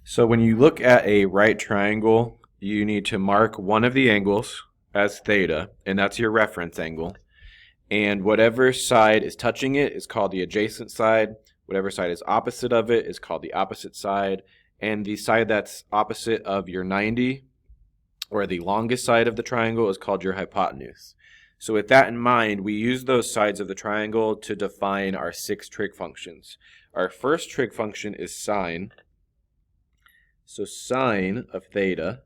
So when you look at a right triangle, you need to mark one of the angles as theta, and that's your reference angle. And whatever side is touching it is called the adjacent side. Whatever side is opposite of it is called the opposite side. And the side that's opposite of your 90, or the longest side of the triangle, is called your hypotenuse. So with that in mind, we use those sides of the triangle to define our 6 trig functions. Our first trig function is sine. So sine of theta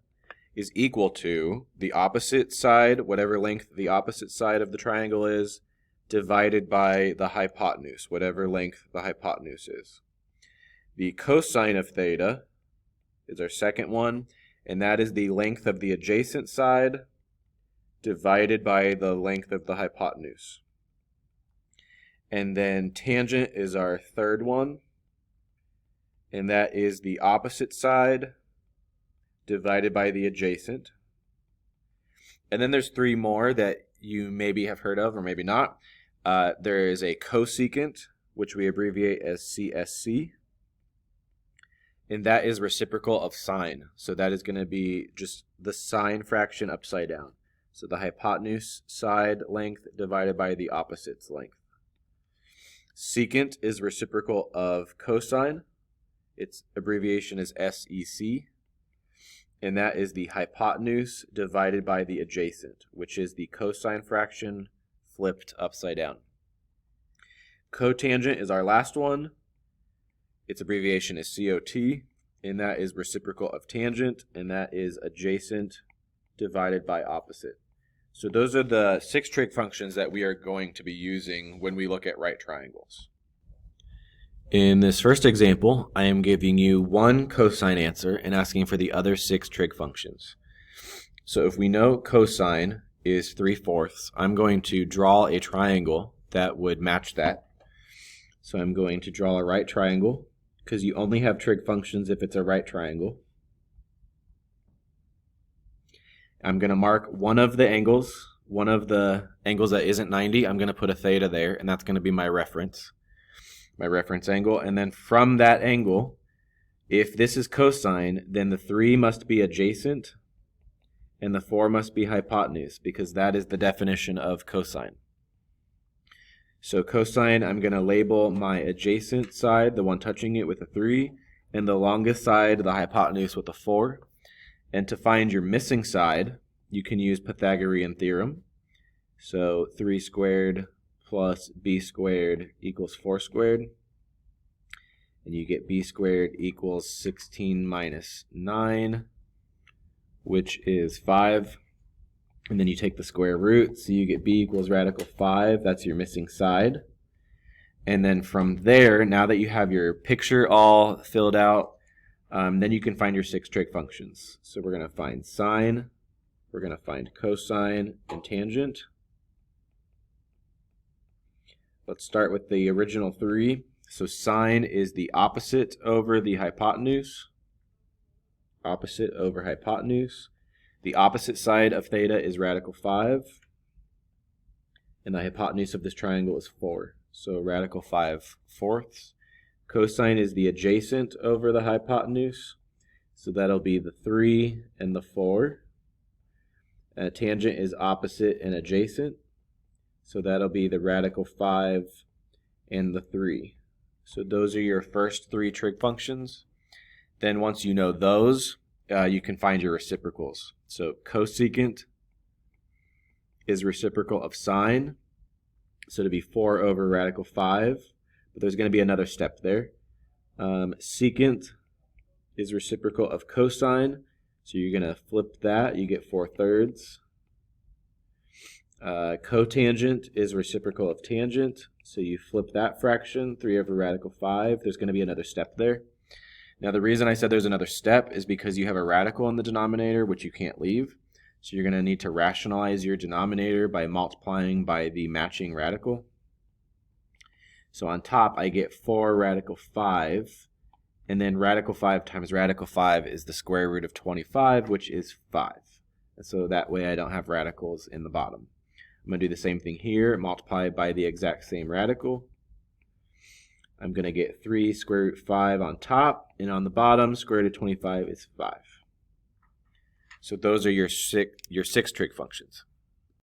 is equal to the opposite side, whatever length the opposite side of the triangle is, divided by the hypotenuse, whatever length the hypotenuse is. The cosine of theta is our second one, and that is the length of the adjacent side divided by the length of the hypotenuse. And then tangent is our third one, and that is the opposite side divided by the adjacent. And then there's 3 more that you maybe have heard of or maybe not. There is a cosecant, which we abbreviate as CSC, and that is reciprocal of sine. So that is going to be just the sine fraction upside down. So the hypotenuse side length divided by the opposite's length. Secant is reciprocal of cosine. Its abbreviation is SEC, and that is the hypotenuse divided by the adjacent, which is the cosine fraction flipped upside down. Cotangent is our last one. Its abbreviation is COT, and that is reciprocal of tangent, and that is adjacent divided by opposite. So those are the 6 trig functions that we are going to be using when we look at right triangles. In this first example, I am giving you one cosine answer and asking for the other 6 trig functions. So if we know cosine is 3/4, I'm going to draw a triangle that would match that. So I'm going to draw a right triangle, because you only have trig functions if it's a right triangle. I'm going to mark one of the angles that isn't 90. I'm going to put a theta there, and that's going to be my reference angle. And then from that angle, if this is cosine, then the 3 must be adjacent and the 4 must be hypotenuse, because that is the definition of cosine. So cosine, I'm going to label my adjacent side, the one touching it, with a 3, and the longest side, the hypotenuse, with a 4. And to find your missing side, you can use Pythagorean Theorem. So 3 squared plus b squared equals 4 squared. And you get b squared equals 16 minus 9, which is 5. And then you take the square root, so you get b equals radical 5. That's your missing side. And then from there, now that you have your picture all filled out, then you can find your 6 trig functions. So we're going to find sine, we're going to find cosine and tangent. Let's start with the original 3. So sine is the opposite over the hypotenuse. Opposite over hypotenuse. The opposite side of theta is radical 5. And the hypotenuse of this triangle is 4. So radical 5/4. Cosine is the adjacent over the hypotenuse. So that'll be the 3 and the 4. Tangent is opposite and adjacent. So that'll be the radical 5 and the 3. So those are your first 3 trig functions. Then once you know those, you can find your reciprocals. So cosecant is reciprocal of sine. So it'll be 4 over radical 5. But there's going to be another step there. Secant is reciprocal of cosine. So you're going to flip that. You get 4/3. Cotangent is reciprocal of tangent. So you flip that fraction, 3 over radical 5. There's going to be another step there. Now the reason I said there's another step is because you have a radical in the denominator, which you can't leave. So you're going to need to rationalize your denominator by multiplying by the matching radical. So on top, I get 4 radical 5, and then radical 5 times radical 5 is the square root of 25, which is 5. And so that way I don't have radicals in the bottom. I'm going to do the same thing here, multiply by the exact same radical. I'm going to get 3 square root 5 on top, and on the bottom, square root of 25 is 5. So those are your six trig functions.